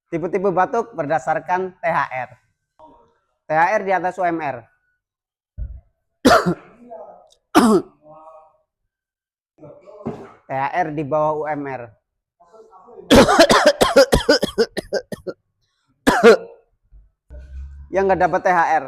Tipe-tipe batuk berdasarkan THR. THR di atas UMR. THR di bawah UMR. Yang nggak dapat THR.